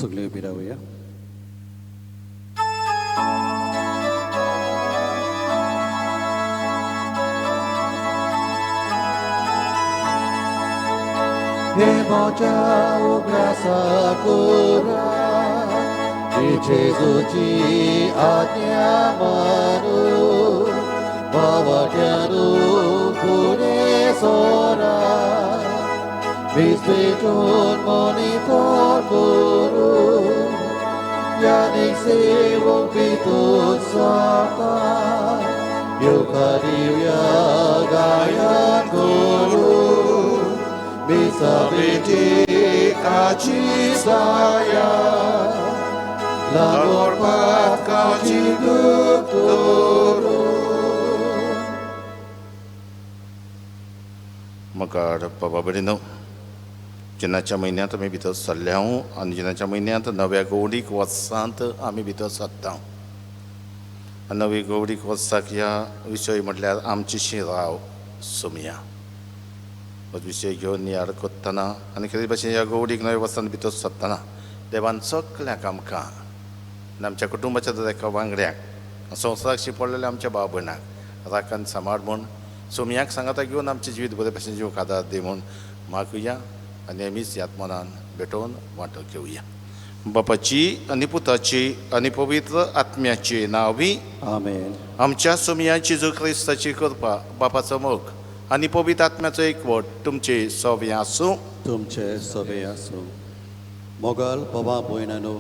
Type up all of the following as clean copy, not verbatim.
सगळे बिरावया. Hemoja ugrasa kura Di Jesuci adnya manu Bawa janu pune sora Bispitun monitor guru Yanik sewong pitun sarta Yukadiwya gayan guru Bisa biji kaci saya Langor pat kaci guturu मग बाबा बहिणीनो जिनाच्या महिन्यात आम्ही भितर सरल्या आणि जिनाच्या महिन्यात नव्या गौडीक वर्सांत आमी भितर सरता. नवी गौडीक वर्साक ह्या विशय म्हटल्यार आमची शिराव सोमिया विशय घेवन याद करतना आनी खरे भाशेन ह्या गौडीक नव्या वर्सान भितर सरतना देवान सगळ्यांक आमकां आनी आमच्या कुटुंबाच्या दर एका वांगड्याक संवसाराक पडलेल्या आमच्या भाव भयणाक राखण सांबाळ म्हूण सोमयाक सांगाता घेवन आमचें जिवीत बरे भशेन जिवंक आदार दी म्हूण मागुया आनी आमीच ह्यात मनान भेटोवन वांटो घेवया. बापाची आनी पुताची आनी पवित्र आत्म्याची नांवी आमेन. आमच्या सोमयाची जो क्रिस्ताची कृपा बापाचो मोग आनी पवित्र आत्म्याचो एकवट तुमचे सगळे आसूं. तुमचे सगळे आसूं. मोगल बाबा भयणानो,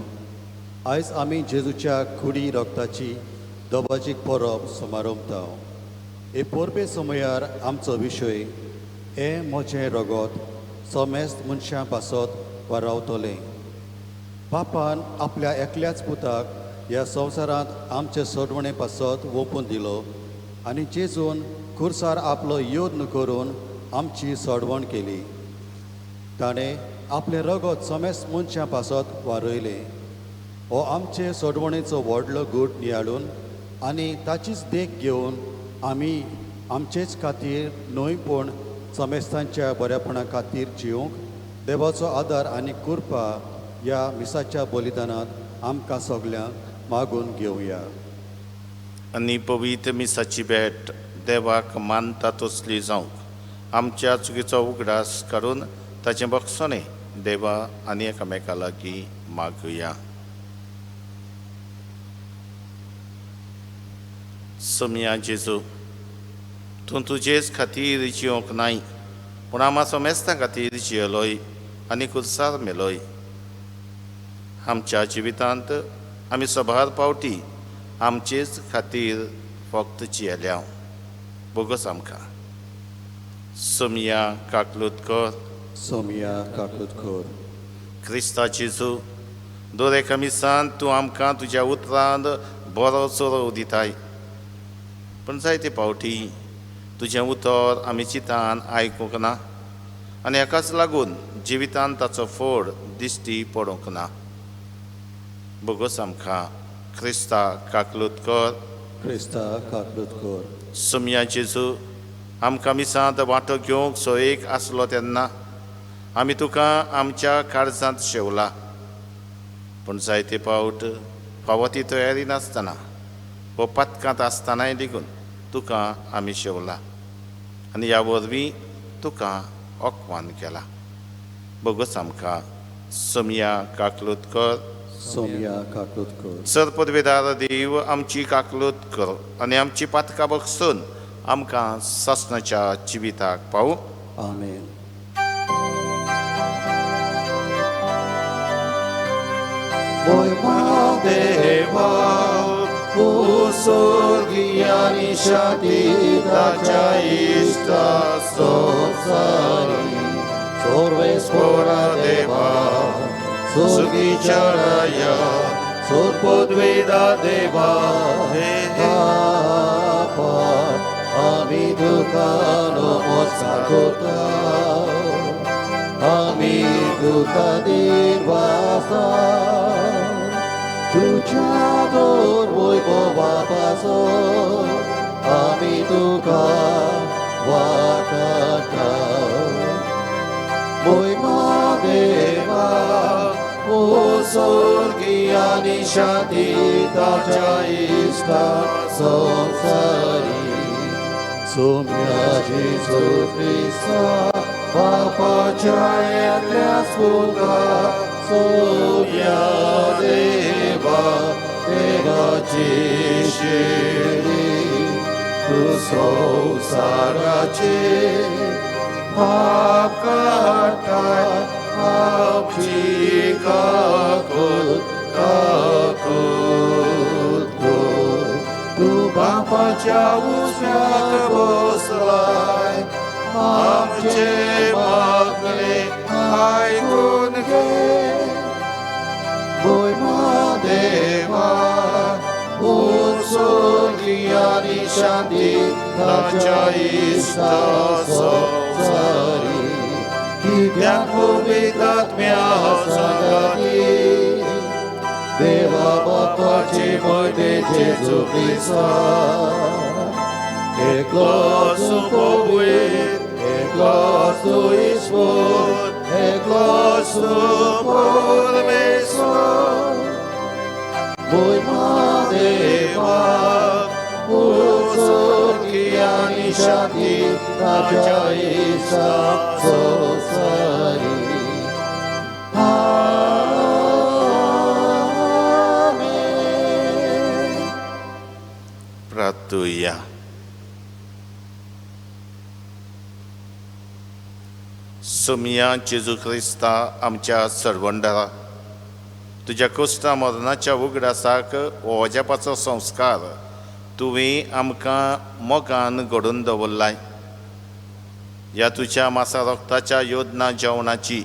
आयज आमी जेजूच्या खुडी रक्ताची दोबाजीक परब समारंभता. हे परबे समयार आमचो विशय हे म्हजें रगत समेस्त मनशां पासत वा रावतलें. बापान आपल्या एकल्याच पुताक ह्या संवसारांत आमचे सोडवणे पासत ओपून दिलो आनी जेजून खुर्सार आपलो योद्न करून आमची सोडवण केली. ताणें आपलें रगत समेस्त मनशां पासत वारयलें. हो आमचे सोडवणेचो व्हडलो गूट नियाळून आनी ताचीच देख घेवन आमी आमचेच खातीर न्हयपूण समेस्तांच्या बऱ्यापणा खातीर जिवंक देवाचो आदार आनी कृपा ह्या मिसाच्या बलिदानांत आमकां सगल्यांक मागून घेवया. आनी पवित्र मिसाची भेट देवाक मानता तसली जावंक आमच्या चुकीचो उगडास काडून ताचें बक्षणें देवा आनी एकामेका लागीं मागुया. सोमया जेजू, तूं तुजेच खातीर जिवंक नाय पूण आमा समेस्तां खातीर जियेलोय आनी खुर्सार मेलोय. आमच्या जिवितांत आमी सभार पावटी आमचेच खातीर फक्त जियेल्या बोगस आमकां. सोमया काकलूत कर. सोमया काकूत कर. क्रिस्ता जेजू, दर एका मिसांत तूं आमकां तुज्या उतरांत बरो चोरो दिताय पूण जायते पावटी तुजें उतर आमी चितान आयकूंक ना आनी हाकाच लागून जिवितांत ताचो फोड दिश्टी पडूंक ना. बोगस आमकां. क्रिस्ता काकलूत कर. क्रिस्ता काकलूत कर. सोमया जेजू, आमकां मिसांत वांटो घेवंक सोयेक आसलो तेन्ना आमी तुका आमच्या काळजांत शेवला पूण जायते फावट फावो ती तयारी नासतना वो पथकांत आसतनाय लेगून तुका आमी शेवला आनी ह्या वरवीं तुका ओकवान केला. बोगस आमकां. सोमया काकलूत कर. सोमया काकलूत कर. सर्पदवेदार देव, आमची काकलूत कर आनी आमची पातकां बगसून आमकां ससनाच्या जिविताक पावू. आमेन. Moima deva usorgiani shatitacha ista sonsari sorve spora deva surgi charaya surpodveda deva apa ami dukano moskakota ami dukadirvasa तुझ्या दोर बापाचो आमी तुका वाकाता. मोयमा देवा सोर्गी आनी शांती ताच्या इष्टा संसारी सोम्या जेजू ख्रिस्ता बापाच्या एकल्या स्पुता सोम्या देवा देवाची शिडी तू संसाराचे पाप काढताय आमची काकूत तू बापाच्या उस्याक बसलाय आमचे मागणे ऐकून घे महिमा देवा सोर्गी आनी शांती ताच्या इष्टा संसारी कित्याक पवित्रात्म्या सांगाती देवा बापाचे मते जेजू ख्रिस्ता एकलोच पवित्र एकलोच ईश्वर एकलोच परमेश्वर महिमा देवा सोर्गी आनी शांती ताच्या इष्टा संसारी प्रार्थूया. सोमिया जेजू ख्रिस्ता आमच्या सरवंडरा तुझ्या कोश्टा मरणाच्या उगडासाक ओजापाचो संस्कार तुवें आमकां मोगान घडोवन दवरलाय. ह्या तुज्या मासा रक्ताच्या योजना जेवणाची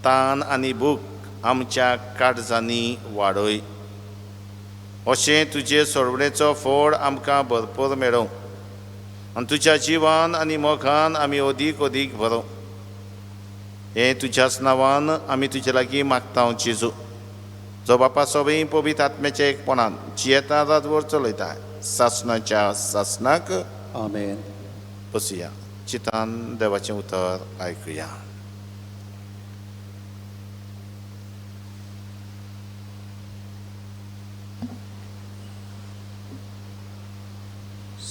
ताण आनी भूक आमच्या काळजांनी वाडय. अशें तुजे सोडवणेचो फळ आमकां भरपूर मेळों आनी तुज्या जिवान आनी मोगान आमी अदीक अदीक भरों. हें तुज्याच नांवान आमी तुजे लागीं मागता जेजू, जो बापा सगळीं पवित्र आत्म्याच्या एकपणान जियेता रातभर चलयता सासणाच्या सासणाक. आमेन. बसुया, चितान देवाचें उतर आयकुया.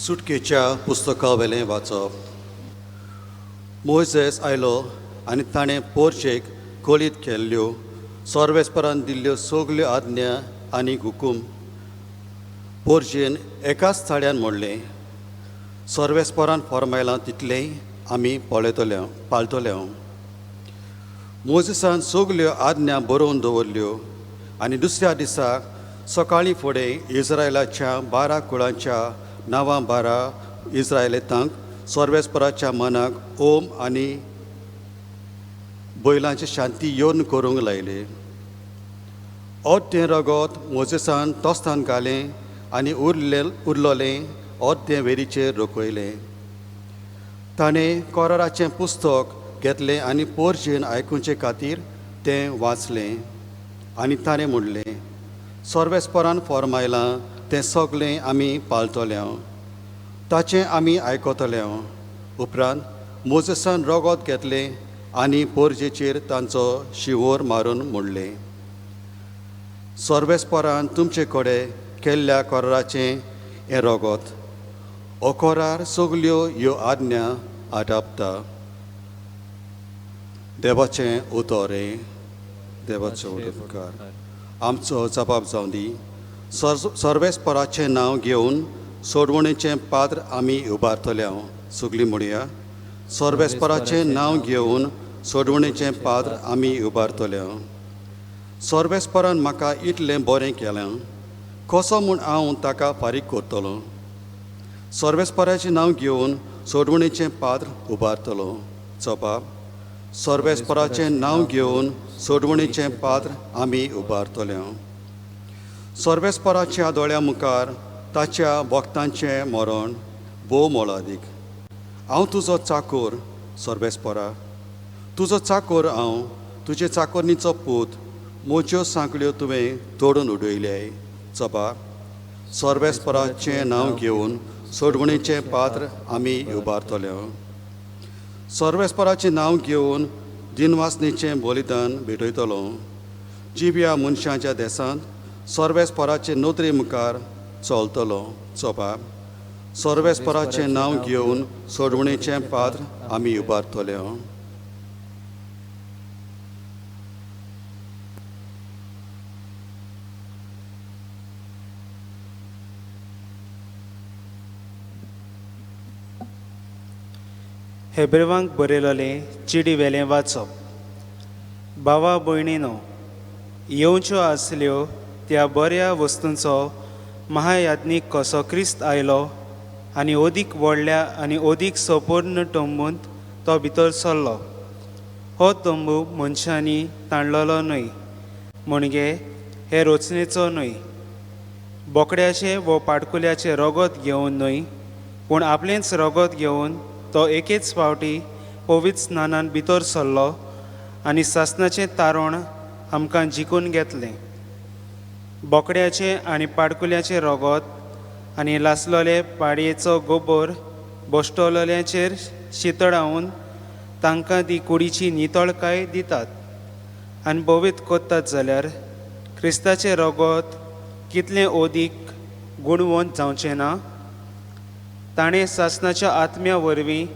सुटकेच्या पुस्तका वेलें वाचप. मोइसेस आयलो आनी ताणें पोरशेक कोलीत केल्ल्यो सर्वेस्परान दिल्ल्यो सगल्यो आज्ञा आनी हुकूम पोरशेन एकाच थाळ्यान मोडलें. सर्वेस्परान फॉर्मायलां तितलेंय आमी पाळटले. मोइसेसान सगल्यो आज्ञा बरोवन दवरल्यो आनी दुसऱ्या दिसाक सकाळीं फुडें इस्रायलाच्या 12 कुळांच्या नांवां 12 इस्रायलेतांक सर्वेस्पराच्या मनाक ओम आनी बैलांची शांती येवन करूंक लायले. अर्दें रगत मोजेसान तोस्तान घालें आनी उरलोलें अर्दें वेरीचेर रोखयलें. ताणें कोराराचें पुस्तक घेतलें आनी पोरशेन आयकुचे खातीर तें वाचलें आनी ताणें म्हणलें, सर्वेस्परान फॉर्मायलां तें सगलें आमी पाळटले, ताचें आमी आयकतले. उपरांत मोजेसान रगत घेतलें आनी पोरजेचेर तांचो शिवोर मारून म्हणलें, सर्वेस्परान तुमचे कडेन केल्ल्या कोराराचें हें रगत हो कोरार सगल्यो ह्यो आज्ञा आटापता. देवाचें उतोरें. देवाचो उपकार आमचो जबाब जावं दी. सर्वेस्पराचें नांव घेवन सोडवणेचें पात्र आमी उबारतले. सगलीं म्हणया, सर्वेस्पराचें नांव घेवन सोडवणेचें पात्र आमी उबारतले. सर्वेस्परान म्हाका इतलें बरें केलें, कसो म्हूण हांव ताका फारीक करतलो. सर्वेस्पराचें नांव घेवन सोडवणेचें पात्र उबारतलो. जबाब, सर्वेस्पराचें नांव घेवन सोडवणेचें पात्र आमी उबारतले. सर्वेस्पराच्या दोळ्या मुखार ताच्या भक्तांचें मरण भोव मोलादीक. हांव तुजो चाकोर सर्वेस्परा, तुजो चाकोर हांव, तुजे चाकोरणीचो पूत. म्हज्यो सांखळ्यो तुवें तोडून उडयल्याय. जबाब, सर्वेस्पराचें नांव घेवन सोडवणेचें पात्र आमी उबारतले. सर्वेस्पराचें नांव घेवन दिनवासनेचें बलिदान भेटयतलो. जिव्या मनशांच्या देसांत सर्वेस्पराचे नोदरे मुखार चलतलो चोपाप सर्वेस्पराचें नांव घेवन सोडवणेचें पात्र आमी उबारतले. हेब्रेवांक बरयलेलें चिडी वेलें वाचप. भावा भयणीनो, येवच्यो आसल्यो त्या बऱ्या वस्तूंचो महायाज्ञीक कसो क्रिस्त आयलो आनी ओदीक व्हडल्या आनी ओदीक संपूर्ण तंबूंत तो भितर सरलो. हो तंबू मनशांनी ताणलेलो न्हय, म्हणजे हे रचनेचो न्हय, बोकड्याचें वो पाडकुल्याचें रगत घेवन न्हय, पूण आपलेंच रगत घेवन तो एकेच फावटी पवित्र स्नानान भितर सरलो आनी सासणाचें तारण आमकां जिखून घेतलें. बोकड्याचें आनी पाडकुल्याचें रगत आनी लासलोले पाडयेचो गोबर बोश्टोलोल्यांचेर शितळावन तांकां ती कुडीची नितळकाय दितात. आनी पवित्र कोत्तात जाल्यार क्रिस्ताचें रगत कितलें ओदीक गुणवंत जावचें ना. ताणें सासणाच्या आत्म्या वरवीं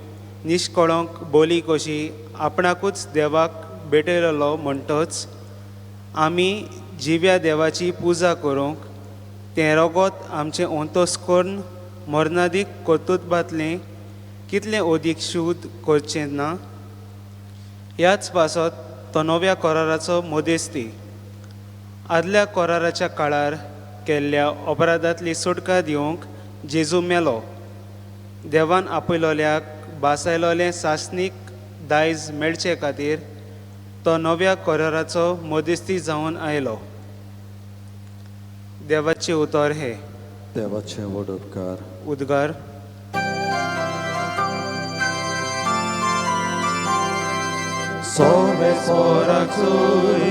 निश्कळंक बोली कशी आपणाकूच देवाक भेटयलो म्हणटच आमी जिव्या देवाची पुजा करूंक तें रगत आमचें ओंतोस करून मरणादीक कर्तुत्वांतलें कितलें ओदीक शुद्ध करचें ना. ह्याच पासत तो नव्या कराराचो मोदेस्ती. आदल्या कराराच्या काळार केल्ल्या अपराधांतली सुटका दिवंक जेजू मेलो. देवान आपयलोल्याक बासायलोलें सासणीक दायज मेळचे खातीर तो नव्या कराराचो मोदेस्ती जावन आयलो. देवाचें उतर हे. देवाचे व्हड उपकार. उद्गार. Sorvesporak zui,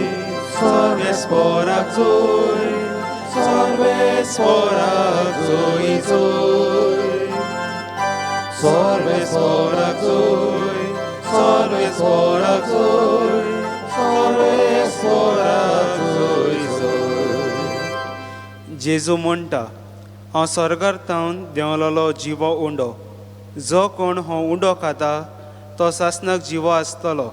sorvesporak zui, sorvesporak zui zui. Sorvesporak zui, sorvesporak zui, sorvesporak zui zui. जेजू म्हणटा, हांव स्वर्गार तावन देंवलोलो जिवो उंडो. जो कोण हो उंडो खाता तो सासणाक जिवो आसतलो.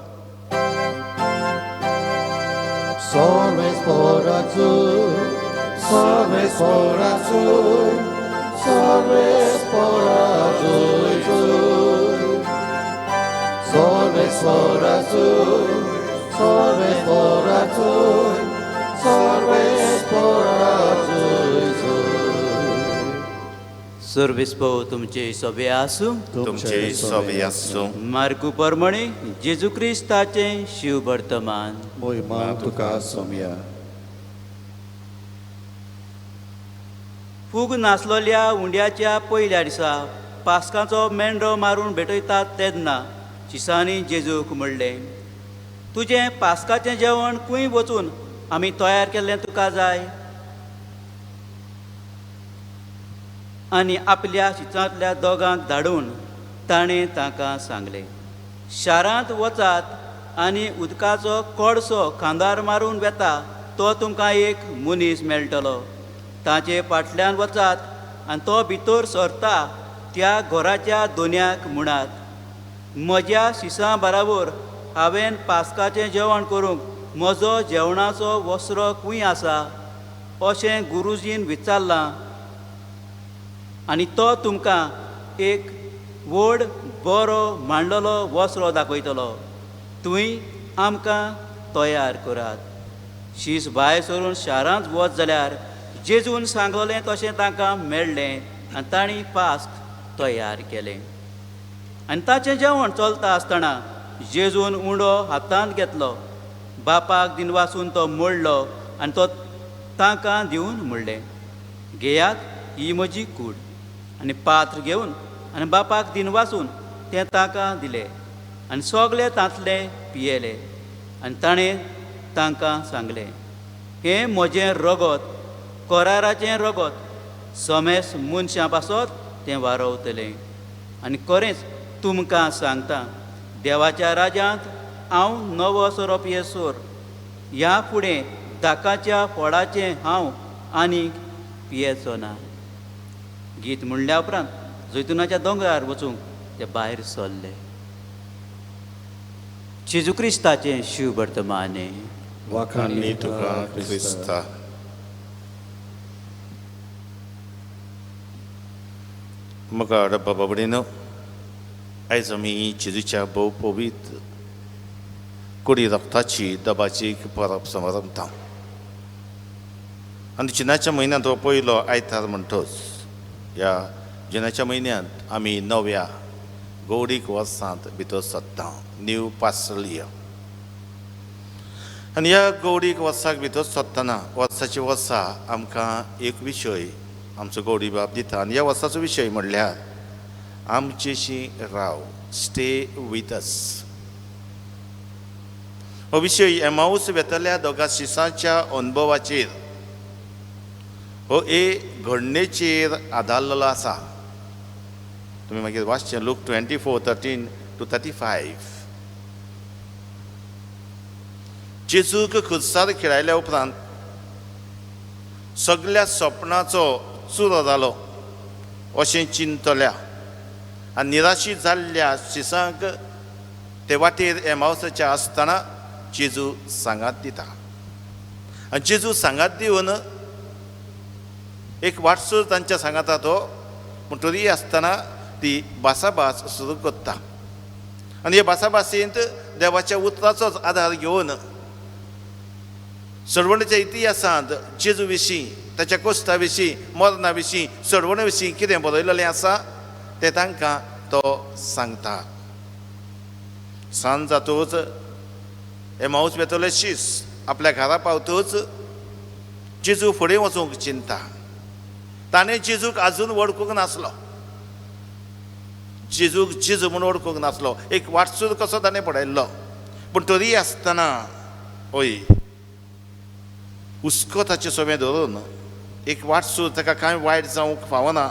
Sorvesporak zui, sorvesporak zui, sorvesporak zui zui. Sorvesporak zui, sorvesporak zui, sorvesporak zui zui. सर्वेस्पो तुमचे सोबे आसूं. तुमचे सोबे आसूं. मार्कू परमणे जेजू क्रिस्ताचें शिव वर्तमान. मोहिमा तुका सोम्या. फूग नासलोल्या उंड्याच्या पयल्या दिसा पास्काचो मेंढरो मारून भेटयतात तेन्ना शिसांनी जेजूक म्हणलें, तुजें पास्काचें जेवण खंय वचून आमी तयार केल्लें तुका जाय? आनी आपल्या शिचांतल्या दोगांक धाडून ताणें तांकां सांगलें, शारांत वचात आनी उदकाचो कोडसो खांदार मारून वेता तो तुमकां एक मनीस मेळटलो. ताचे फाटल्यान वचात आनी तो भितर सरता त्या घराच्या दोनयाक म्हणात, म्हज्या शिसां बराबर हांवें पास्काचें जेवण करूंक म्हजो जेवणाचो वस्रो खंय आसा अशें गुरुजीन विचारलां. आनी तो तुमकां एक व्हड बरो मांडलेलो वस्रो दाखयतलो. तुंय आमकां तयार करात. शीस भायर सरून शारांत वच जाल्यार जेजून सांगलोलें तशें तांकां मेळ्ळें आनी तांणी पास्क तयार केलें. आनी ताचें जेवण चलता आसतना जेजून उंडो हातांत घेतलो, बापाक दिनवासून तो मोडलो आनी तो तांकां दिवन म्हणलें, घेयात, ही म्हजी कूड. आनी पात्र घेवन आनी बापाक दिनवासून तें तांकां दिलें आनी सगळे तांतले पियेले. आनी ताणें तांकां सांगलें, हें म्हजें रगत, कराराचें रगत, समेस मनशां पासत तें वारवतलें. आनी खरेंच तुमकां सांगता, देवाच्या राज्यांत हांव नवो सोरोप येसोर ह्या फुडें दाकाच्या फोडाचें हांव आनीक पियेचो ना. गीत म्हणल्या उपरांत जैतुनाच्या दोंगरार वचूंक ते भायर सरले. जेजू क्रिस्ताचें शिव वर्तमाने. आनी तुका क्रिस्ता. मोगाळ बाबा भयणीनो, आयज आमी जेजूच्या भोव पवित्र कुडी रक्ताची दबाची परब समारंभता. आनी जुनाच्या म्हयन्यांत हो पयलो आयतार म्हणटोच ह्या जुनाच्या म्हयन्यांत आमी नव्या गौडीक वर्सांत भितर सरता, न्यू पास्टरल इयर. आनी ह्या गौडीक वर्साक भितर सरतना वर्साची वर्सा आमकां एक विशय आमचो गौडी बाब दिता. आनी ह्या वर्साचो विशय म्हणल्यार आमचेशी राव, स्टे विथ अस. हो विशय एमाऊस वेतल्या दोगा शिसांच्या अनुभवाचेर, हो एक घडणेचेर आदारलेलो आसा. तुमी मागीर वाचचें लूक 24:13-35. जेजूक खुर्सार खेळायल्या उपरांत सगळ्या स्वप्नाचो चुरो जालो अशें चिंतल्या. आनी निराशी जाल्ल्या शिसांक ते वाटेर एमावसाच्या आसतना जेजू सांगात दिता. आनी जेजू सांगात दिवन एक वाटसूर तांच्या सांगाता तो म्हणटरी आसतना ती भासाभास सुरू करता. आनी हे भासाभासेंत देवाच्या उतराचोच आधार घेवन सडवणेच्या इतिहासांत जेजू विशीं, ताच्या कोश्टा विशीं, मरणा विशीं, सडवणे विशीं कितें बरयलेलें आसा तें तांकां तो सांगता. सांज जातूच एमाऊस वेतले शीस आपल्या घरा पावतूच जेजू फुडें वचूंक चिंता. ताणें जेजूक आजून वळखूंक नासलो. जेजूक जेजू म्हूण वळखूंक नासलो. एक वाटसूर कसो ताणें पळयल्लो. पूण तरी आसतना ओय हुस्को ताचे सोबे धरून एक वाटसूर ताका कांय वायट जावंक फावना.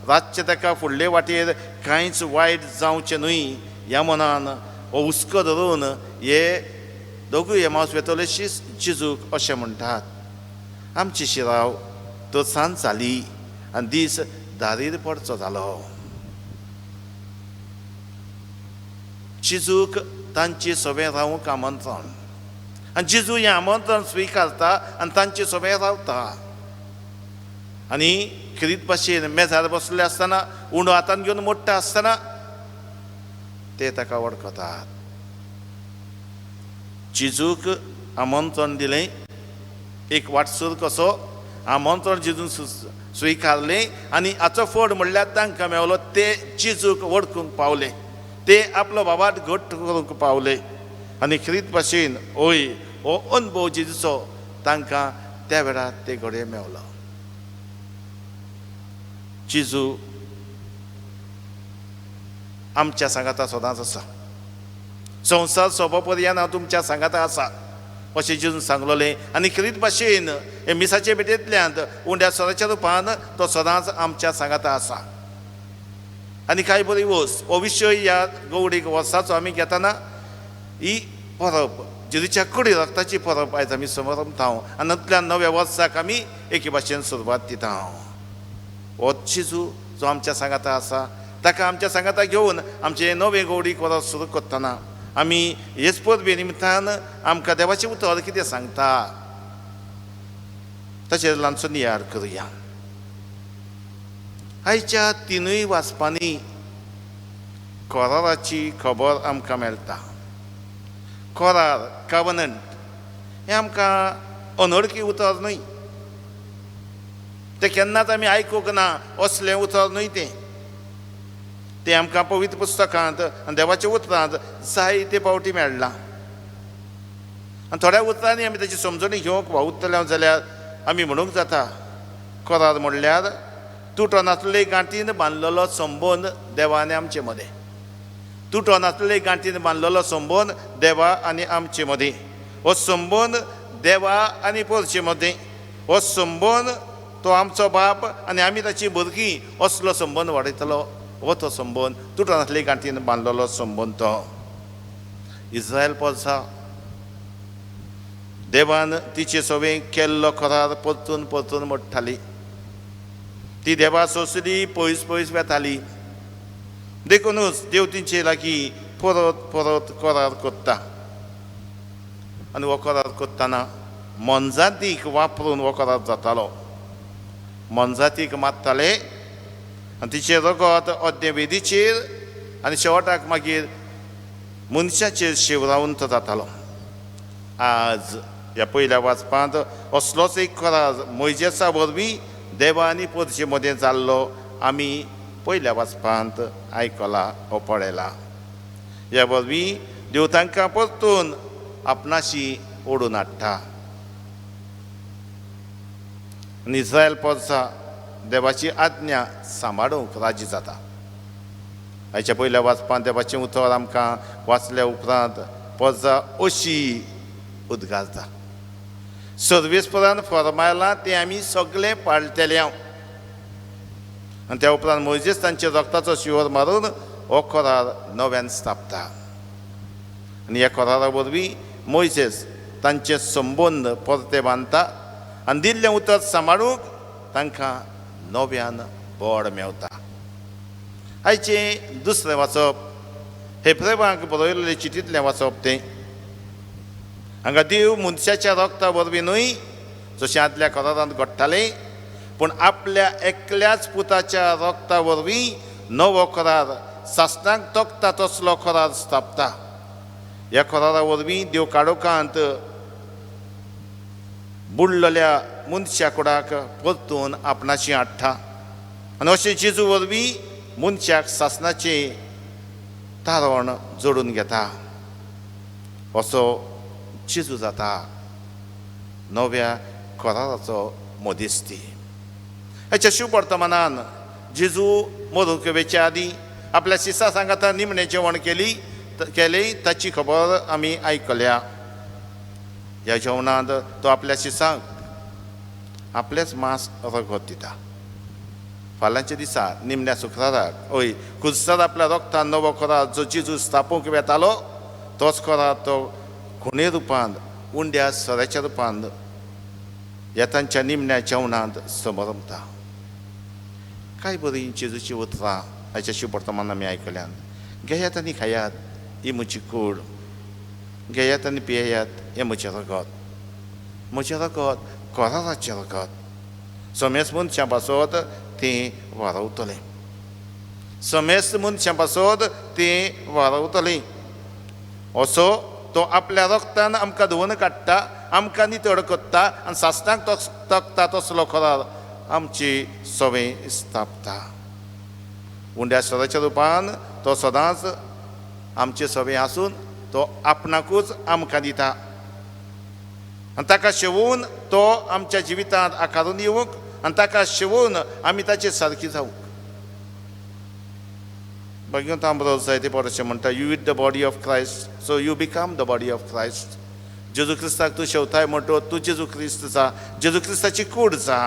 रातचे ताका फुडले वाटेर कांयच वायट जावचें न्हय ह्या मनान हो हुस्को धरून हे दोगूय एमाऊस वेतले शीस जेजूक अशें म्हणटात, आमची शिराव तर सांज जाली आनी दीस दारीर पडचो जालो. जेजूक तांचे सोबे रावूंक आमंत्रण. आनी जेजू हें आमंत्रण स्विकारता आनी तांचे सोबे रावता. आनी खरीत भाशेन मेजार बसले आसतना, उंडो हातान घेवन मोडटा आसतना ते ताका वळखतात. जेजूक आमंत्रण दिलें. एक वाटसूर कसो आमंत्रण जेजून स्विकारलें आनी हाचो फळ म्हणल्यार तांकां मेवलो. ते जेजूक वळखूंक पावले, ते आपलो बाबाट घट्ट करूंक पावले. आनी खरीत भाशेन ओय हो अनुभव जेजूचो तांकां त्या वेळार ते घडये मेवलो. जेजू आमच्या सांगाता सदांच आसा. संवसार सोंपोपर्यंत हांव तुमच्या सांगाता आसा अशें जेजून सांगलोलें. आनी खरीत भाशेन हे मिसाचे भेटेंतल्यान उंड्या स्वराच्या रुपान तो सदांच आमच्या सांगाता आसा. आनी कांय बरी वस्त हो विशय ह्या गौडीक वर्साचो आमी घेतना ही परब जेजूच्या कुडी रक्ताची परब आयज आमी समारंभता. आनी नंतरल्यान नव्या वर्साक आमी एके भाशेन सुरवात दिता. हो जेजू जो आमच्या सांगाता आसा ताका आमच्या सांगाता घेवन आमचें नवें गौडीक वर्स सुरू करतना आमी हेच परबे निमतान आमकां देवाचें उतर कितें सांगता ताचेर ल्हानसो नियाळ करुया. आयच्या तिनूय वाचपांनी कोराराची खबर आमकां मेळटा. कोरार कवनंट हें आमकां अनवळखी उतर न्हय. तें केन्नाच आमी आयकूंक ना असलें उतर न्हय तें आमकां पवित्र पुस्तकांत आनी देवाच्या उतरांत जायते फावटी मेळ्ळां. आनी थोड्या उतरांनी आमी ताची समजणी घेवंक वावुरतले जाल्यार आमी म्हणूंक जाता कोरार म्हणल्यार तुटो नासलेले गांठीन बांदलेलो संबंद देवा आनी आमचे मदें. तुटो नासलेले गांठीन बांदलेलो संबंद देवा आनी आमचे मदें. हो संबंद देवा आनी परचे मदें. हो संबंद तो आमचो बाप आनी आमी ताची भुरगीं असलो संबंद वाडयतलो. हो तो संबंद तुटो नासले गांठीन बांदलेलो संबंद. तो इस्रायल पोरसा देवान तिचे सवे केल्लो करार परतून परतून मोडटाली. ती देवा सोंसली, पयस पयस वेताली. देखूनच देव तिचे लागीं परत परत करार करता. आनी हो करार करतना मनजातीक वापरून हो करार जातालो. मनजातीक मारताले आनी तिचे रगत अद्यवेदीचेर आनी शेवटाक मागीर मनशाचेर शिवरावंत जातालो. आज ह्या पयल्या वाचपांत असलोच एक करार मोइजेसा वरवीं देवा आनी परशे मदें जाल्लो आमी पयल्या वाचपांत आयकला हो पळयला. ह्या वरवीं देव तांकां परतून आपणाशी ओडून हाडटा. आनी इस्रायल परसा देवाची आज्ञा सांबाळूंक राजी जाता. हाच्या पयल्या वाचपांत देवाचें उतर आमकां वाचल्या उपरांत परजा अशी उद्गारता. सर्वेस्परान फरमायलां तें आमी सगळें पाळटले. आनी त्या उपरांत मोइजेस तांच्या रक्ताचो शिवर मारून हो करार नव्यान स्थापता. आनी ह्या करारा वरवीं मोइजेस तांचे संबंद परते बांदता आनी दिल्लें उतर सांबाळूंक तांकां नव्यान बळ मेवता. आयचें दुसरें वाचप हेब्रेवांक बरयल्ले चिठींतलें वाचप तें. हांगा देव मनशाच्या रक्ता वरवीं न्हय जशें आदल्या करारांत घडटालें, पूण आपल्या एकल्याच पुताच्या रक्ता वरवीं नवो करार सासणांक तोखता तसलो करार स्थापता. ह्या करारा वरवीं देव काळोखांत बुडलेल्या मनशा कुडाक परतून आपणाशी हाडटा. आनी अशें जेजू वरवीं मनशाक सासणाचें तारण जोडून घेता. असो जेजू जाता नव्या कराराचो मध्यस्थी. हेच्या शुभ वर्तमानान जेजू मरूंक येवच्या आदीं आपल्या शिश्यां सांगाता निमणें जेवण केलें ताची खबर आमी आयकल्या. ह्या जेवणांत तो आपल्या शिश्यांक आपलेंच मांस रगत दिता. फाल्यांच्या दिसा निमण्या शुक्राराक खुर्सार आपल्या रक्तान नवो करार जो जेजू स्थापूंक वेतालो तोच करार तो खुणे रुपांत उंड्या सोऱ्याच्या रुपांत येतांच्या निमण्या जेवणांत समरमता. कांय बरीं जेजूची उतरां हाच्या शुभ वर्तमान आमी आयकल्यात. घेयात आनी खायात, ही म्हजी कूड. घेयात आनी पियेयात, हें म्हजें रगत. म्हजें रगत कराराचें रगत. समेस्त मनशां पासत तें वारवतलें. समेस्त मनशां पासत तें वारवतलें. असो तो आपल्या रक्तान आमकां धुवन काडटा, आमकां नितळ करता आनी सासणांक तोखता तसलो करार आमची सवय स्थापता. उंड्या सोऱ्याच्या रुपान तो सदांच आमचे सवय आसून तो आपणाकूच आमकां दिता आनी ताका शेवून तो आमच्या जिवितांत आकारून येवंक आनी ताका शेवून आमी ताचे सारकी जावंक. भगवंत आंब्रोस जायते परशे म्हणटा, you eat the body of Christ so you become the body of Christ. जेजू क्रिस्ताक तूं शेवताय म्हणटो तूं जेजू क्रिस्त जा, जेजू क्रिस्ताची कूड जा.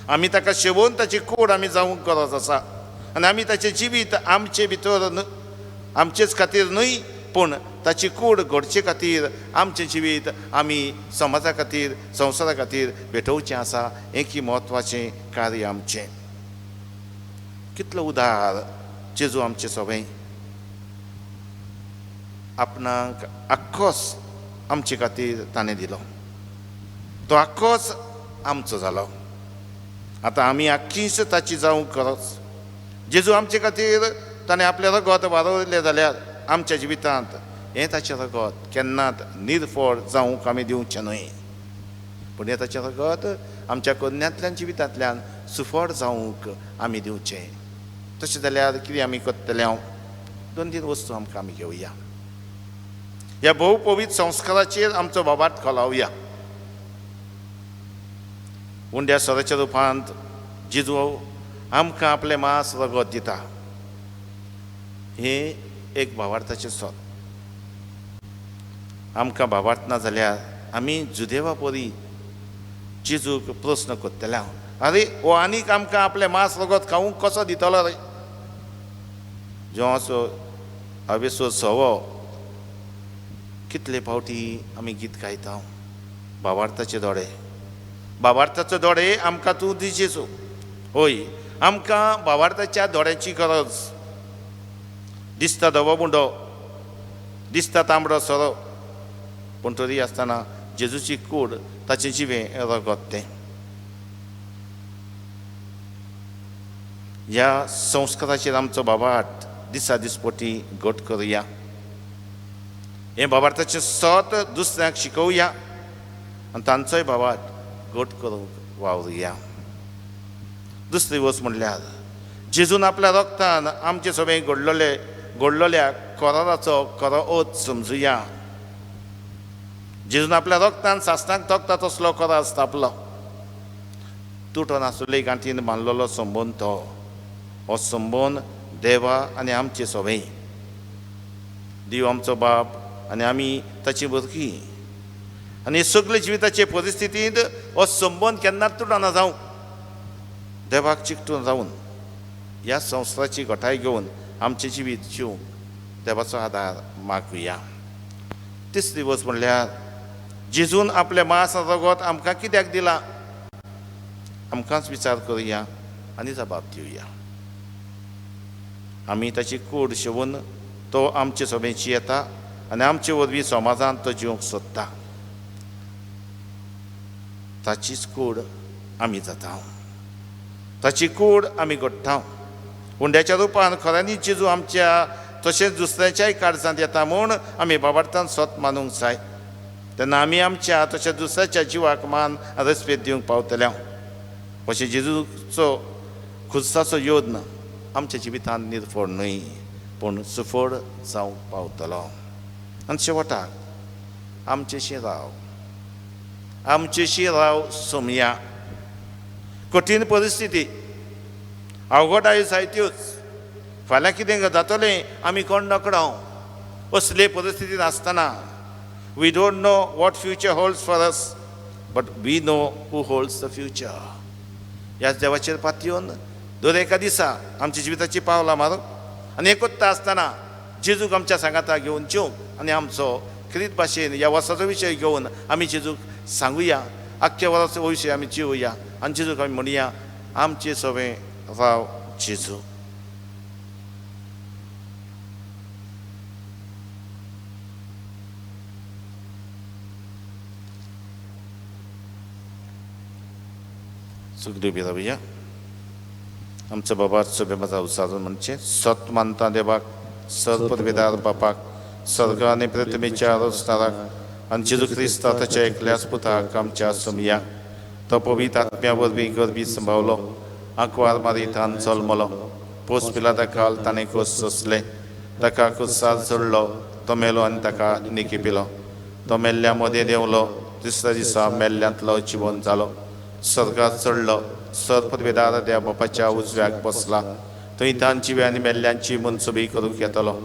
आमी ताका शेवून ताची कूड आमी जावंक गरज आसा. आनी आमी ताचें जिवीत आमचे भितर आमचेच खातीर न्हय पूण ताची कूड घडचे खातीर आमचें जिवीत आमी समाजा खातीर संवसारा खातीर भेटोवचें आसा. हें की म्हत्वाचें कार्य आमचें. कितलो उदार जेजू आमचे सवय. आपणाक आख्खोच आमचे खातीर ताणें दिलो. तो आख्खोच आमचो जालो. आतां आमी आख्खीच ताची जावंक गरज. जेजू आमचे खातीर ताणें आपलें रगत वारयलें जाल्यार आमच्या जिवितांत हें ताचें रगत केन्नाच निर्फळ जावंक आमी दिवचें न्हय, पूण हें ताचें रगत आमच्या कन्यांतल्यान जिवितांतल्यान सुफळ जावंक आमी दिवचें. तशें जाल्यार कितें आमी करतले? 2-3 वस्तू आमकां आमी घेवया. ह्या भोव पवित्र संस्काराचेर आमचो बाबाट खोलावया. उंड्या सोऱ्याच्या रुपांत जेजू आमकां आपलें मांस रगत दिता. हें एक भावार्थाचें सोद. आमकां भावार्थ ना जाल्यार आमी जुदेवा परी जेजूक प्रस्न करतले. अरे हो आनीक आमकां आपलें मांस रगत खावंक कसो दितलो रे? जेवचो हांवेसो सवो कितले फावटी आमी गीत गायता. भावार्थाचे दोळे. भावार्थाचो दोळे आमकां तूं दी जेजू. होय, आमकां भावार्थाच्या दोळ्याची गरज. दिसता धवो मुंडो, दिसता तांबडो सोरो, पूण तरी आसतना जेजूची कूड ताचें जिवें रगततें. ह्या संस्काराचेर आमचो भावार्थ दिसा दिसपोटी घट करुया. हें भावार्थाचें सत दुसऱ्यांक शिकोवया आनी तांचोय भावार्थ घट करूंक वावरुया. दुसरी वस्त म्हणल्यार जेजून आपल्या रगतान आमचे सगळे घडलोल्या कराराचो कराओत समजुया. जेजून आपल्या रगतान सासणाक तोखता तसलो करार स्थापलो. तुटोन आसले गांठीन बांदलेलो संबंद तो. हो संबंद देवा आनी आमचे सगळे. देव आमचो बाप आनी आमी ताची भुरगीं. आनी सगळे जिविताचे परिस्थितींत हो संबंद केन्नाच तुटना जावं. देवाक चिकटून रावन ह्या संवसाराची घटाय घेवन आमचें जिवीत जिवंक देवाचो आदार मागुया. तिसरी वस्त म्हणल्यार जेजून आपलें मांस रगत आमकां कित्याक दिलां. आमकांच विचार करुया आनी जबाब दिवया. आमी ताची कूड शेवून तो आमचे सोबेची येता आनी आमचे वरवीं समाजांत तो जिवंक सोदता. ताचीच कूड आमी जाता. ताची कूड आमी घडटा. हुंड्याच्या रुपान खऱ्यांनी जेजू आमच्या तशेंच दुसऱ्याच्याय काळजांत येता म्हूण आमी भावार्थान स्वत मानूंक जाय. तेन्ना आमी आमच्या तशेंच दुसऱ्याच्या जिवाक मान रेस्पेद दिवंक पावतल्या. अशें जेजूचो खुर्साचो योद्न आमच्या जिवितांत निर्फळ न्हय पूण सुफळ जावंक पावतलो. आनी शेवटाक आमचेशी राव सोमया. कठीण परिस्थिती, अवघडायो जायत्योच, फाल्यां कितें जातलें आमी कोण नकळाव. असले परिस्थितींत आसतना we don't know what future holds for us, but we know who holds the future. ह्या देवाचेर पातयेवन दर एका दिसा आमच्या जिविताची पावलां मारूंक आनी एकूच आसतना जेजूक आमच्या सांगाता घेवन जेवंक आनी आमचो खरीत भाशेन ह्या वर्साचो विशय घेवन आमी जेजूक सांगुया. आख्ख्या वर्साचो विशय आमी जिवुया आनी जेजूक आमी म्हणुया, आमचे सगळें राव जेजू. सुखदेव रावया. आमचो बाबा सोबे माझा उसारून म्हणचे सत मानता देवाक, सर्वपदवेदार बापाक, स्वर्ग आनी पृथ्वीच्या रचणाराक आनी जेजू क्रिस्ता ताच्या एकल्याच पुताक आमच्या सोमया. तो पवित्र आत्म्या वरवीं गरबी संभावलो, आंकवार मारी तान जल्मलो, पोस पिलाता काल ताणें खोस सोंसले, ताका खुर्सार जोडलो, तो मेलो आनी ताका निकी पिलो. तो मेल्ल्या मदें देंवलो, तिसऱ्या दिसा मेल्ल्यांतलो जिवन जालो, स्वर्गात चडलो, सर्वपदवेदार त्या बापाच्या उजव्याक बसला. थंय तांची आनी मेल्ल्यांची मनसुबी करूंक येतलो.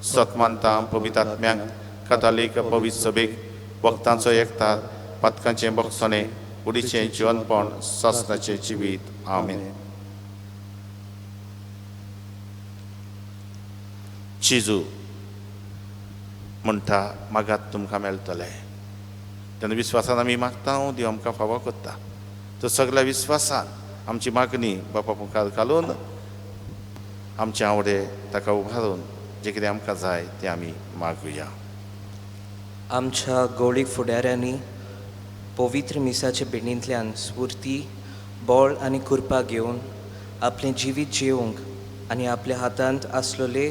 सत मानता पवित्र आत्म्यांक, कातोलीक पवित्र सभेक, वक्तांचो एकतार, पातकांचें बक्षणे, कुडीचें जिवनपण, सासणाचें जिवीत. आमीन. जेजू म्हणटा मागात तुमकां मेळटलें. तेन्ना विस्वासान आमी मागता, देव आमकां फावो करता. तो सगळ्या विस्वासान आमची मागणी बापा मुखार घालून आमचे आवडे ताका उबारून जे कितें आमकां जाय तें आमी मागुया. आमच्या गवळीक फुडाऱ्यांनी पवित्र मिसाचे बेडींतल्यान स्फूर्ती, बळ आनी कृपा घेवन आपलें जिवीत जिवंक आनी आपल्या हातांत आसलोले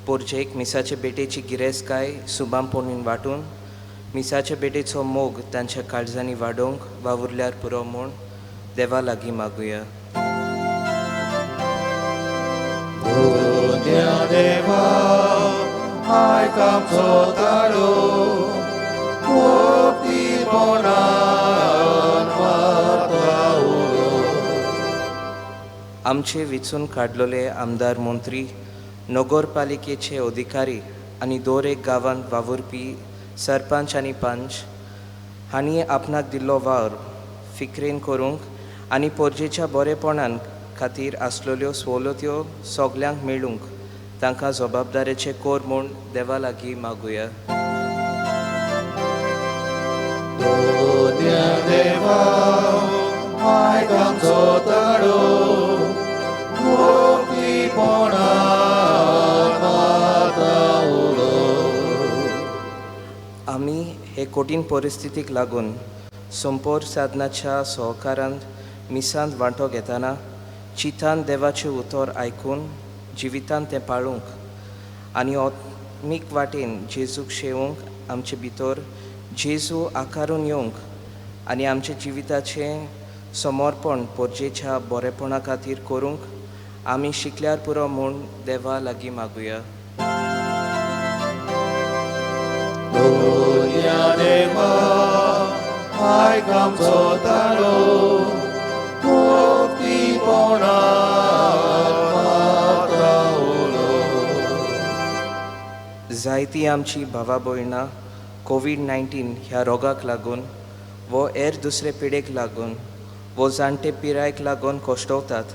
पोरजेक मिसाचे बेटेची गिरेस्तकाय सुबांपोणीन वांटून मिसाचे बेटेचो मोग तांच्या काळजांनी वाडोवंक वावुरल्यार पुरो म्हूण देवा लागीं मागुया. देवा आयकामचो ताळो मुक्तीपणान वातावरो. आमचे वेंचून काडलोले आमदार मंत्री, नगरपालिकेचे अधिकारी आनी दर एक गांवांत वावुरपी सरपंच आनी पंच हांणी आपणाक दिल्लो वावर फिक्रेन करूंक आनी पोरजेच्या बरेपणान खातीर आसलेल्यो सवलत्यो सगल्यांक मेळूंक तांकां जबाबदारेचे कोर म्हूण देवा लागीं मागुया. 도냐 대바 아이감 소따로 고기 보나 마다우로 आम्ही हे कठीण परिस्थितीक लागून संपोर साधनाच्या सहकारान मिसांत वांटो घेतना चितान देवाचें उतर आयकून जिवितांत तें पाळूंक आनी आत्मीक वाटेन जेजूक शेवूंक आमचे भितर जेजू आकारून येवंक आनी आमच्या जिविताचें समर्पण पोरजेच्या बरेपणा खातीर करूंक आमी शिकल्यार पुरो म्हूण देवा लागीं मागुया. 도냐 대바 아이감 소따로 고기 보나 마다우로 जायतीं आमची भावा भयणां कोविड-19 ह्या रोगाक लागून वो हेर दुसरे पिडेक लागून वो जाणटे पिरायेक लागून कोश्टवतात.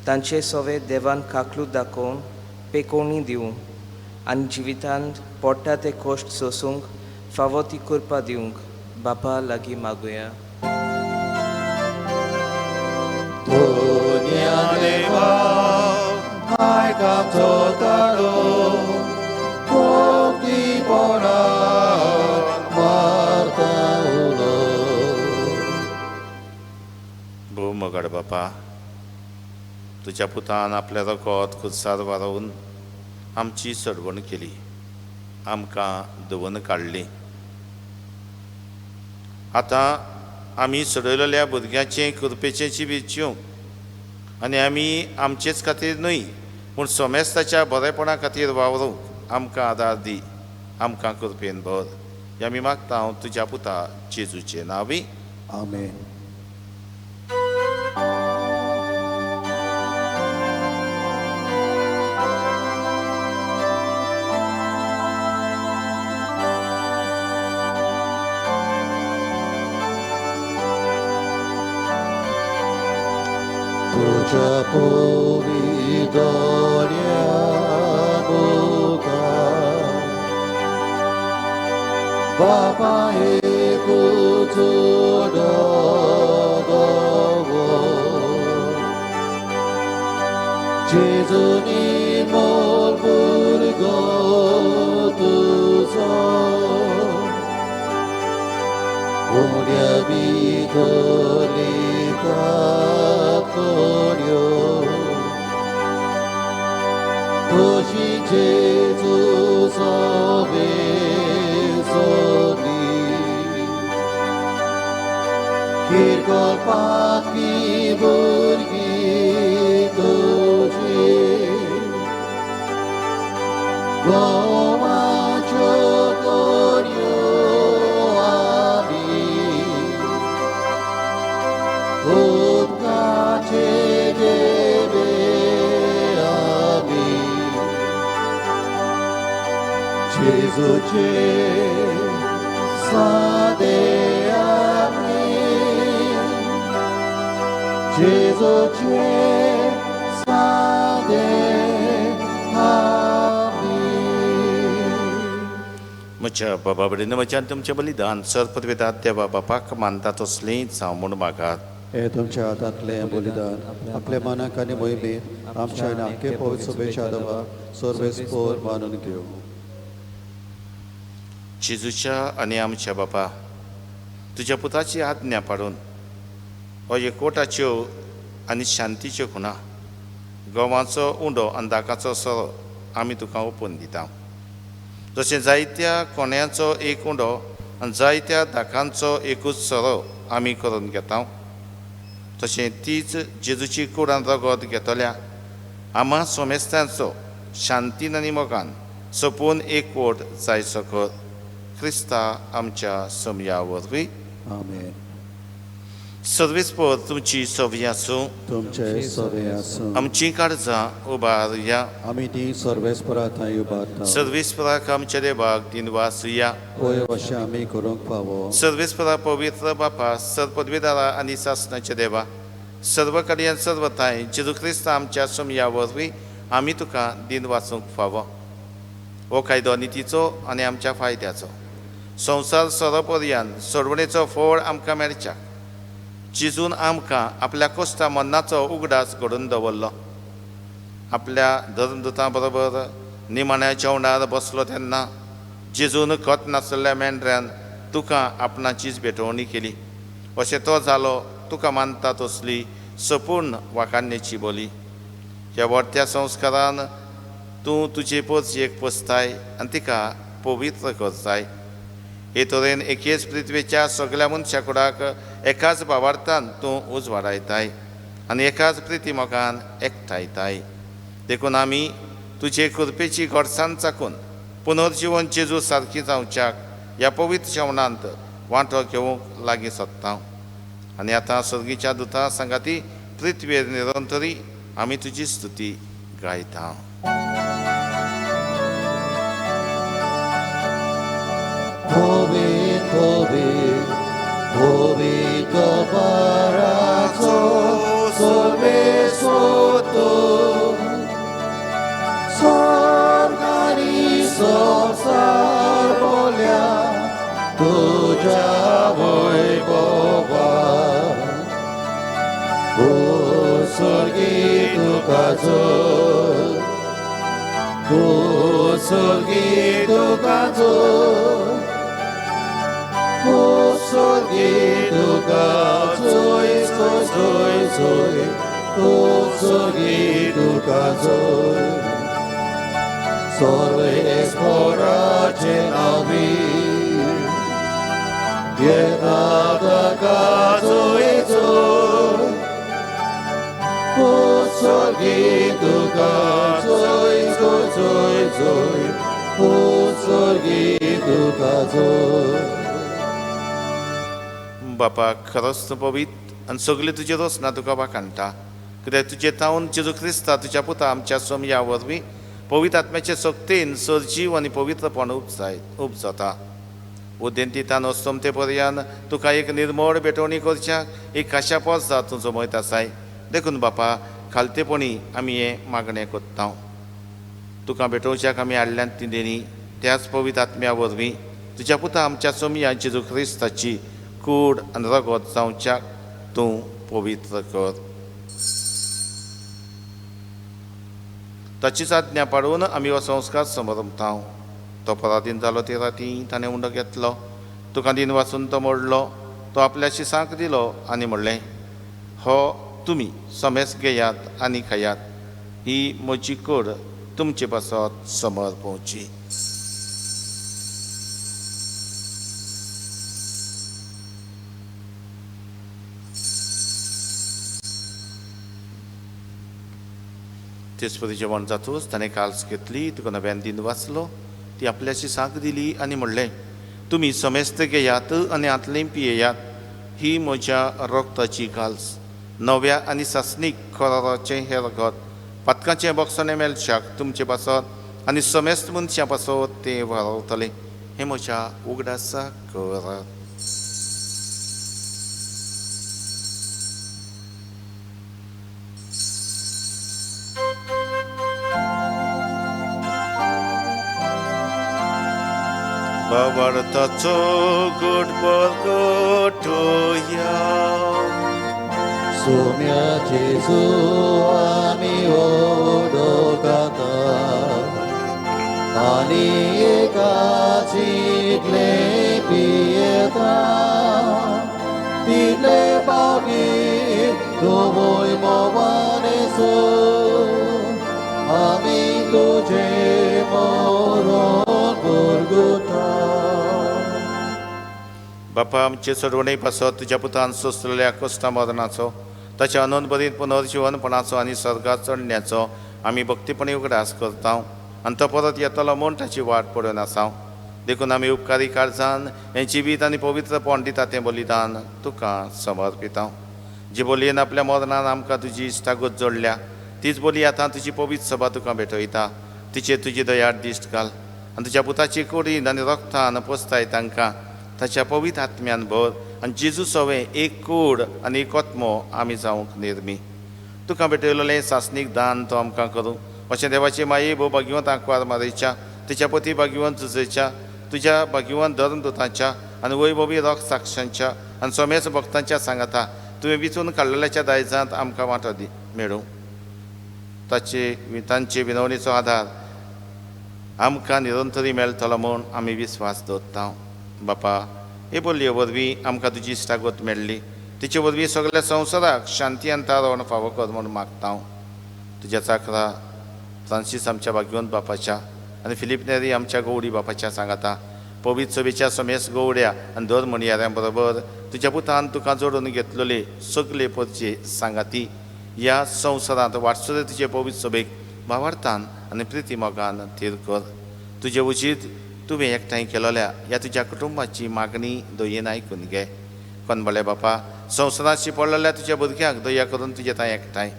तांचे सवे देवान काकलूत दाखोवन पेकोवणी दिवं आनी जिवितांत पडटा ते कोश्ट सोसूंक फावो ती कृपा दिवंक बापा लागीं मागुया. 도냐 대바 아이감 소따로 고기 보나 마다우로 भोवमगड बापा, तुज्या पुतान आपल्या रगत खुदसार वारोवन आमची सडवण केली, आमकां धुवन काडली. आतां आमी सडयलेल्या भुरग्याचें कृपेचें जिवीत जिवंक आनी आमी आमचेच खातीर न्हय पूण सोमेस्ताच्या बरेपणा खातीर वावरूंक आमकां आदार दी, आमकां कृपेन भर. हें आमी मागता हांव तुज्या पुता जेजूचे नांवी. आमेन. tuja povidoria boga Baba ekutudo dogo Jezuni molburgo tuzo Unia bitolita 도시 제주 섬에서니 길걸 바퀴 불기 도시 로마 조거려 아비 제베베 아비 제수제 사대 아미 제수제 사대 아미 म्हज्या बाबा कडेन म्हज्यान तुमचें बलिदान सर्पद्वेदात देवा बापाक मानतात तसलेंच हांव म्हूण मागात. हे तुमच्या हातांतलें बलिदान आपल्या मनाक आनी मोहिमेन आमच्या आनी आख्खे पवित्र सभेच्या आदवा सर्वेस्पोर मानून घेवं. जेजूच्या आनी आमच्या बापा, तुज्या पुताची आज्ञा पाडून हो एकवटाच्यो आनी शांतीच्यो खुणा गोवांचो उंडो आनी दाकाचो सोरो आमी तुका ओपून दिता. जशें जायत्या कोण्याचो एक उंडो आनी जायत्या दाकांचो एकूच सोरो आमी करून घेता, तशें तीच जेजूची कुडान रगत घेतल्या आम्हा सोमेस्त्यांचो शांतीन आनी मोगान सोपून एकवट जायचो कर. क्रिस्ता आमच्या समया वरवीं. आमेन. सर्वेस्पर तुमची सवी आसूं, तुमचे सवे आसूं. आमची काळजां उबारुया. आमी ती सर्वेस्परा थंय उबारता. सर्वेस्पराक आमच्या देवाक दिनवासुया. पळय अशें आमी करूंक फावो. सर्वेस्परा पवित्र बापा, सर्पद्वेदारा आनी सासणाचे देवा, सर्व कडेन सर्वथांय जेजू क्रिस्त आमच्या समया वरवीं आमी तुका दिन वाचूंक फावो. हो कायदो नितीचो आनी आमच्या फायद्याचो संवसार सोरोपर्यंत सोडवणेचो फळ आमकां मेळच्या जेजून आमकां आपल्या कोश्टा मन्नाचो उगडास घडोवन दवरलो. आपल्या धर्मदुतां बरोबर निमाण्या जेवणार बसलो तेन्ना जेजून खत नासलेल्या मेंढऱ्यान तुका आपणाचीच भेटवणी केली. अशें तो जालो तुका मानता तसली संपूर्ण वाखाणणेची बोली. ह्या व्हडट्या संस्कारान तूं तुजे पोरचेक पोसताय आनी तिका पवित्र करताय. हे तरेन एकेच पृथ्वेच्या सगळ्या मनशा कुडाक एकाच भावार्थान तूं उजवाडायताय आनी एकाच प्रिती मोगान एकठायताय. देखून आमी तुजे कृपेची घडसाण चाकून पुनर्जीवन जेजू सारकी जावच्याक ह्या पवित्र जेवणांत वांटो घेवंक लागीं सोदता. आनी आतां सर्गीच्या दुतां सांगाती पृथ्वेर निरंतरी आमी तुजी स्तुती गायता. Hobbit, Hobbit, Hobbit Barazo, Solve Soto, Sorgani Sosar Bolia, Tuja Voi Boba, O Sorgi Tukazo, O Sorgi Tukazo, O sorgi duka zoi zoi zoi zoi, O sorgi duka zoi. Sorbe esporace navi, Piedada cazo e zoi, O sorgi duka zoi zoi zoi zoi, O sorgi duka zoi. बापा खरोच तूं पवित्र आनी सगळे तुजे रोसना तुका वाखाणटा. कित्याक तुजे तावन जेजू क्रिस्ता तुज्या पुता आमच्या सोमया वरवीं पवित्र आत्म्याचे सक्तीन सजीव आनी पवित्रपण उपजता. उदेंतितान वस्तोमते पर्यंत तुका एक निर्मळ भेटवणी करच्याक एक खाशा पोरसा तूं जमयत आसाय. देखून बापा खालतेपणी आमी हें मागणें कोत्ता. तुका भेटोवच्याक आमी हाडल्यान ती देणी त्याच पवित्र आत्म्या वरवीं तुज्या पुता आमच्या सोमया जेजू क्रिस्ताची कूड आनी रगत जावच्याक तूं पवित्र कर. ताचीच आज्ञा पाळून आमी हो संस्कार समरमता. तो पराधीन जालो ते राती ताणें उंडो घेतलो. तुका दिन वाचून तो मोडलो. तो आपल्याची सांक दिलो आनी म्हणलें, हो तुमी समेस घेयात आनी खायात. ही म्हजी कूड तुमचे पासत समर्पवची. तेचपरी जेवण जातूच ताणें काल्स घेतली. तुका नव्यान दिन वाचलो. ती आपल्याची सांक दिली आनी म्हणलें, तुमी समेस्त घेयात आनी आतलें पियेयात. ही म्हज्या रगताची काल्स, नव्या आनी सासणीक खोराचें हें रगत पातकाचें बक्षणें मेलशाक तुमचे पासत आनी समेस्त मनशां पासत तें व्हांवतलें. हें म्हज्या उगडासा कर. Bawartaco good borgotoya. Sumya Jesu ami odogata, ani ekachigle pieta, tile bagi tuvoi movaneso, ami tuje moron gorgota. बापा आमचे सोडवणे पासत तुज्या पुतान सोंसलेल्या कश्टा मरणाचो ताच्या अनंतभरीत पुनर्जीवनपणाचो आनी सर्गात चडण्याचो आमी भक्तीपणी उगडास करता आनी तो परत येतलो म्हूण ताची वाट पळोवन आसा. देखून आमी उपकारी काळजान हें जिवीत आनी पवित्रपण दिता तें बलिदान तुका समर्पिता. जी बोलयेन आपल्या मरणान आमकां तुजी इश्टागत जोडल्या तीच बोली आतां तुजी पवित्र सभा तुका भेटयता. तिचेर तुजी दयाळ दिश्ट घाल आनी तुज्या पुताची कुडीन आनी रगतान पोसताय तांकां ताच्या पवित्र आत्म्यान भर आनी जेजू सवें एक कूड आनी एक आत्मो आमी जावंक निर्मी. तुका भेटयलेलें सासणीक दान तो आमकां करूं. अशें देवाची माये भोव भाग्यवंत आंकवार मारयच्या तिच्या पती भाग्यवंत झुजयच्या तुझ्या भाग्यवान धर्मदूतांच्या आणि वैभवी रोख साक्षांच्या आणि सोमेस भक्तांच्या सांगाता तुवें विचून काडलेल्याच्या दायजांत आमकां वांटो मेळूं तांचे विनवणेचो आधार आमकां निरंतरी मेळटलो म्हूण आमी विस्वास दवरता बापा हे बोलये वरवीं आमकां तुजी इश्टागत मेळ्ळी तिचे वरवीं सगळ्या संवसाराक शांती आनी तारण फावो कर म्हूण मागता तुज्या चाकरा फ्रांसीस आमच्या भाग्यवंत बापाच्या आनी फिलीप नेरी आमच्या गवडी बापाच्या सांगाता पवित्र सभेच्या समेस गवड्या आनी दर म्हणयाऱ्यां बरोबर तुज्या पुतान तुका जोडून घेतलेले सगळे परचे सांगाती ह्या संवसारांत वाटसुरे तुजे पवित्र सभेक भावार्थान आनी प्रिती मोगान थीर कर तुजे उजीत तुवें एकठांय केलोल्या ह्या तुज्या कुटुंबाची मागणी दयेन आयकून घे कोनबळे बापा संवसारांत शिपडलेल्या तुज्या भुरग्यांक दया करून तुजे थंय एकठांय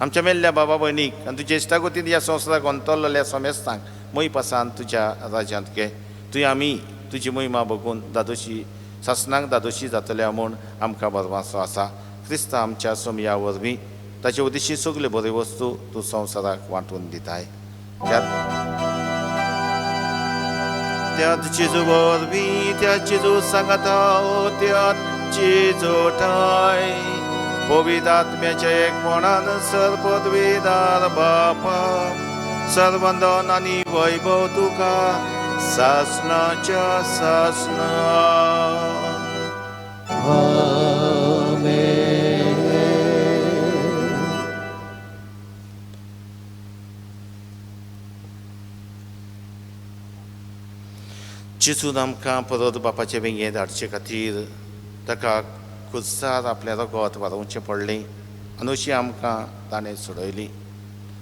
आमच्या मेल्ल्या बाबा भयणीक आनी तुजे इश्टागतीन ह्या संवसाराक अंतरलेल्या समेस्तांक मय पासान तुज्या राज्यांत घे तुवें आमी तुजी महिमा बघून दादोशी सासणांक दादोशी जातल्या म्हूण आमकां भरवंसो आसा क्रिस्ता आमच्या सोमया वरवीं ताचे उद्देशी सगल्यो बऱ्यो वस्तू तूं संवसाराक वांटून दिताय त्यात जेजू वरवीं त्या जेजू सांगाता त्यात जेजू ठाय पवित्र आत्म्याच्या एकपणान सर्वपदवीदार बापा सर्वंदन आनी वैभव तुका सासणाच्या सासणा जेजून आमकां परत बापाचे वेंगे धाडचे खातीर ताका खुर्सार आपल्या रगत वारोवचें पडलें आनी अशी आमकां ताणें सोडयली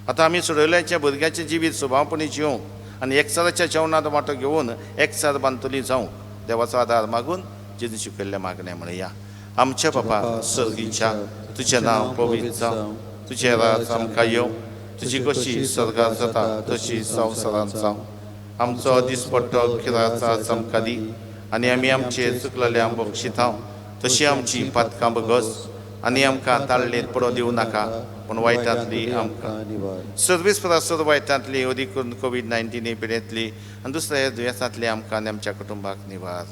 आतां आमी सोडयल्याच्या भुरग्याचें जिवीत सुभावपणी जिवंक आनी एकसाराच्या जेवणांत वांटो घेवन एकसार बांदतली जावंक देवाचो आदार मागून जेजू शिकयल्लें मागणें म्हणया आमच्या बापा सर्गीच्या तुजें नांव पवित्र जावं तुजें राज आमकां येवं तुजी कशी स्वर्गांत जाता तशी संवसारांत जावं आमचो दिसपट्टो किराचा आमकां दी आनी आमी आमचे चुकलेल्यांक बक्षिता तशी आमची पातकां बगस आनी आमकां ताळणेर पडो दिवं नाका पूण वायटांतली आमकां सर्वीस परसर वायटांतली अदीक करून कोवीड-19 पिडेंतली आनी दुसऱ्या दुयेंसांतली आमकां आनी आमच्या कुटुंबाक निवार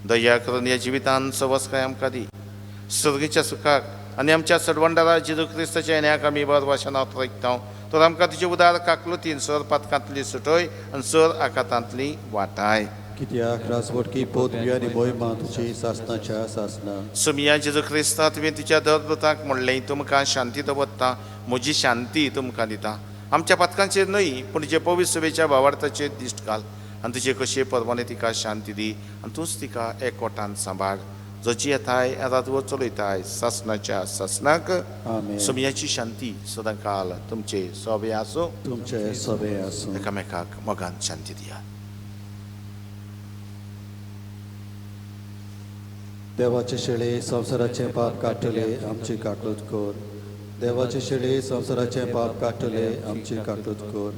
दया करून ह्या जिवितांत सवस्काय आमकां दी सर्गीच्या सुखाक आनी आमच्या सडवंडारा जेजू क्रिस्ताच्या येण्याक आमी बर भाशेन आयकता तर आमकां तुजे उदार काकलुतीन सर पातकांतली सुटय आनी सर आकांतांतली वाटाय कित्याक राजवटकी पोतबी आनी मोहिमा तुजी सासणाच्या सासणा सुमिया जेजू क्रिस्ता तुवें तुज्या दरदूतांक म्हणलें तुमकां शांती दवरता म्हजी शांती तुमकां दिता आमच्या पातकांचेर न्हय पूण तुजे पवित्र सभेच्या भावार्थाचेर दिश्ट घाल आनी तुजे कशे परमाणे तिका शांती दी आनी तूंच तिका एकवटान सांबाळ जची येताय रातवर चलयताय सासणाच्या सासणाक सुमियाची शांती सदांकाल तुमचे सोबे आसूं तुमचे सोबे आसूं एकामेकाक मोगान शांती दिया देवाचे शेळे संवसाराचे पाप काडटले आमची काकूट कर देवाचे शेळे संवसाराचे पाप काडटले आमची काकूट कर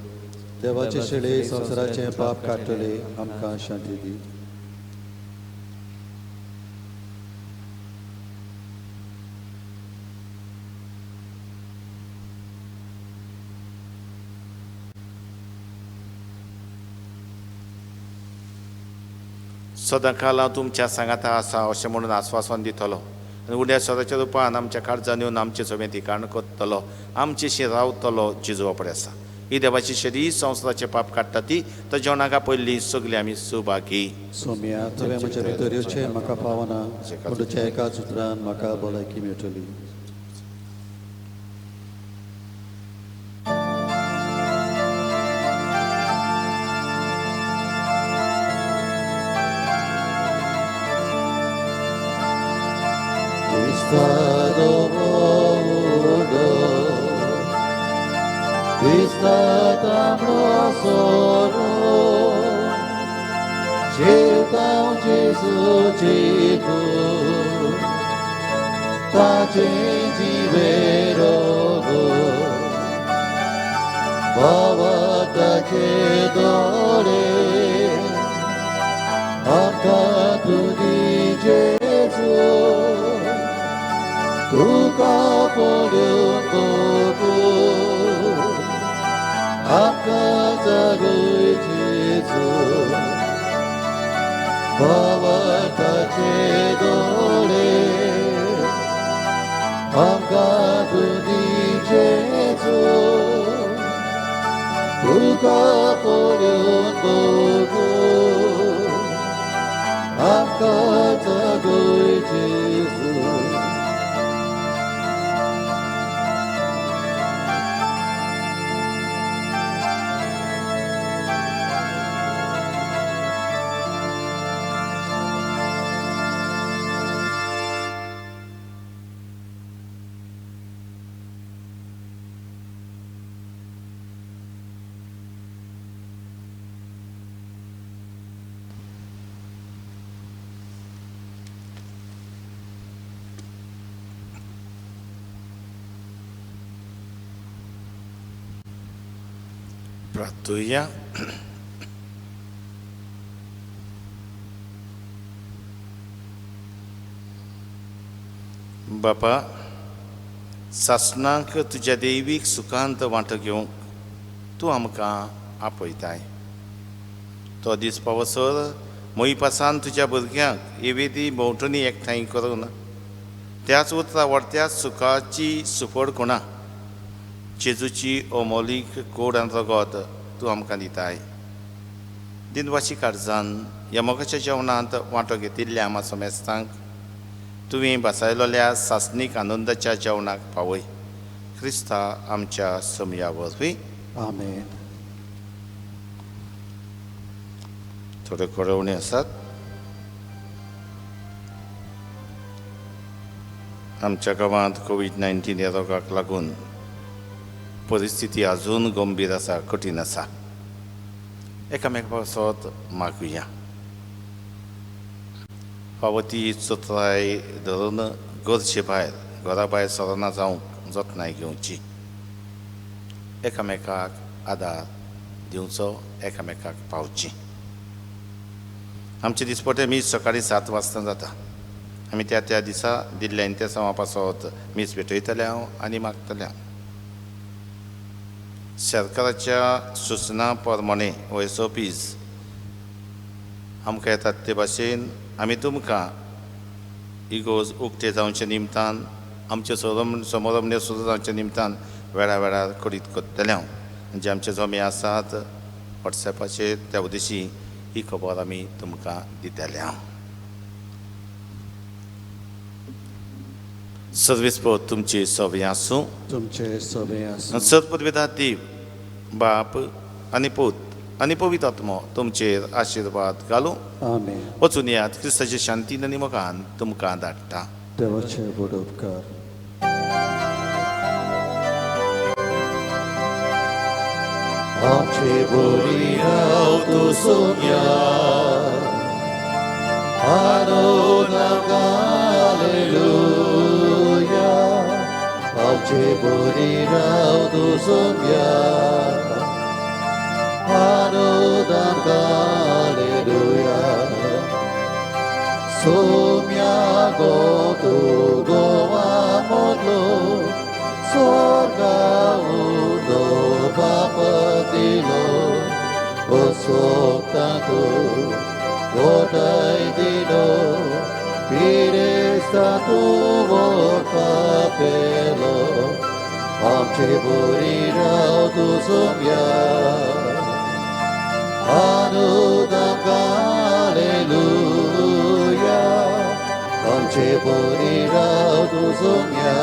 देवाचे शेळे संवसाराचे पाप काडटले आमकां शांती दी सदांकाल हांव तुमच्या सांगाता आसा अशें म्हणून आस्वासन दितलो आनी उड्या स्वराच्या रुपान आमच्या काळजान येवन आमचे सगळें ठिकाण करतलो आमचेशी रावतलो जेजू आपणे आसा ही देवाची शरी संवसाराचे पाप काडटा ती तर जेवणाका पयलीं सगळीं आमी सुभागी सोम्या तुवें म्हज्या भितर येवचें म्हाका पावना पूण तुज्या एकाच उतरान म्हाका भलायकी मेळटली Estado mudo, está solo, chegam Jesus Chico, tá gente verogo, baba tá que dore, acatu de Jesus. Tuka polyuntoku Akka zagui Jesu 바와타체 도레 암가부니 제주 누가 버린 보고 암가자고 제주 Pratuya. बापा सासनाक तुज्या दैवीक सुखांत वांटो घेवंक तूं आमकां आपयताय. तो दीस पावसर मोई पासान तुज्या भुरग्यांक हे वेदी भोंवतणी एकठांय करून त्याच उतरां व्हरत्या सुखाची सुफोड कोणा जेजूची अमोलीक कोड आनी रगत तूं आमकां दिताय. दिनवाशी काळजान ह्या मोगाच्या जेवणांत वांटो घेतिल्ल्या आमा समेस्तांक तुवें बसयलोल्या सासनीक आनंदाच्या जेवणाक पावय. क्रिस्ता आमच्या समया वरवीं. आमेन. थोड्यो कळवणी आसात. आमच्या गांवांत कोविड-19 ह्या रोगाक लागून परिस्थिती अजून गंभीर आसा, कठीण आसा. एकामेकासोत मागुया. पावती चोत्राय धरून गरजे भायर घरा भायर सरना जावंक जतनाय घेवची. एकामेकाक आदार दिवचो, एकामेकाक पावची. आमचे दिसपटे मीस सकाळीं 7 वाजता जाता. आमी त्या दिसा दिल्ल्या इंतेसांवा पासत मीस भेटयतले हांव आनी मागतले हांव. सरकाराच्या सुचना प्रमाणे SOPs आमकां येतात ते भाशेन आमी तुमकां इगोज उक्ते जावचे निमतान आमचे समोरमण्यो सुरू जावचे निमतान वेळा वेळार करीत करतले हांव. जे आमचे जमे आसात वॉट्सॅपाचेर त्या उद्देशी ही खबर आमी तुमकां दितले हांव. सर्वेस्पर तुमचे सवे आसूं. तुमचे सवे आसूं. सत्पदवेदार देव बाप आनी पूत आनी पवित्र आत्मो तुमचेर आशिर्वाद घालूं. आमेन. वचून यात क्रिस्ताचे शांतीन आनी मोगान तुमकां धाडटा. देवाचे बड उपकार. आमचे बरी राव तूं सोन्या हालेलुया. आमचे बरी राव तूं सोन्या हालेलुया. सोम्या गो तूं गोवा मोदलो स्वर्गा उदो बाप दिलो सोप्तांतो गोटाय दिलो पिरेस्ता तूं वोटा पेलो. आमचे बरी राव तूं सोम्या हालेलुया. आमचे बरी राव तूं सोम्या